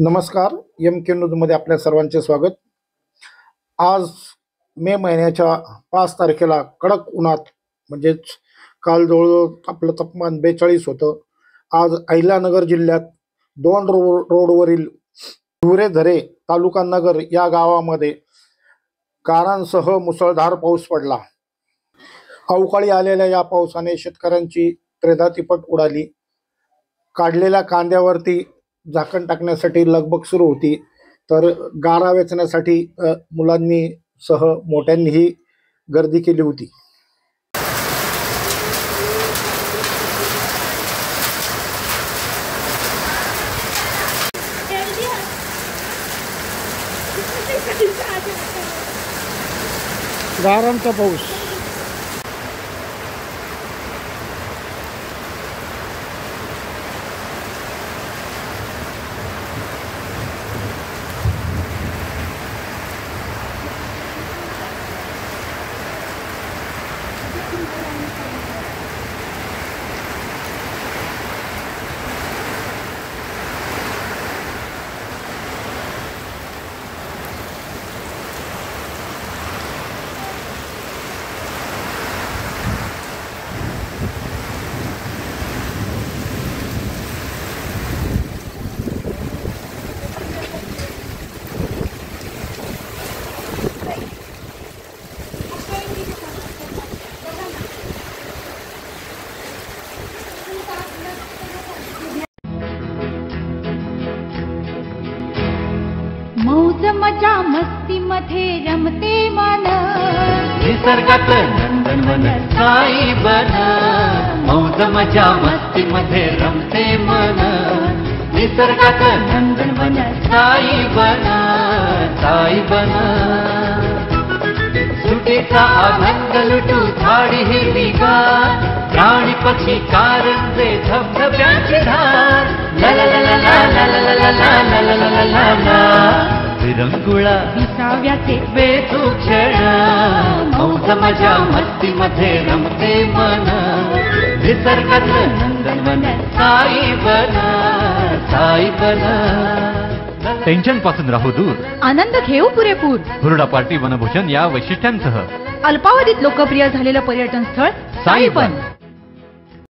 नमस्कार. के न्यूजमध्ये आपल्या सर्वांचे स्वागत. आज मे महिन्याच्या 5 तारखेला कडक उन्हात म्हणजेच काल जवळजवळ आपलं तापमान 42 होतं. आज अहिल्यानगर जिल्ह्यात दोन रोडवरील हिवरेझरे तालुका नगर या गावामध्ये गारांसह मुसळधार पाऊस पडला. अवकाळी आलेल्या या पावसाने शेतकऱ्यांची त्रेधातिपट उडाली. काढलेल्या कांद्यावरती झाकण टाकण्यासाठी लगबग सुरू होती, तर गारा वेचण्यासाठी मुलांनी सह मोठ्यांनीही गर्दी केली होती. गारांचा पाऊस. मौज मजा मस्ती मध्ये रमते मन, निसर्गात नंदनवन साई बन. मौज मजा मस्ती मध्ये रमते मन, निसर्गात नंदनवन साई बन. साई बन सुटीचा आनंद लुटू झाडी हिरवीगार, प्राणी पक्षी कारंजे धबधब्याची धार. ला ला ला ला ला ला ला ला ला ला ला ला ला विरंगुळा विसाव्याचे वेचू क्षण. मौज मजा मस्ती मध्ये रमते मन, निसर्गात नंदनवन साई बन. साई बन टेन्शन पासून राहू दूर, आनंद घेऊ पुरेपूर. हुरडा पार्टी वनभूषण या वैशिष्ट्यांसह अल्पावधीत लोकप्रिय झालेलं पर्यटन स्थळ साईबन.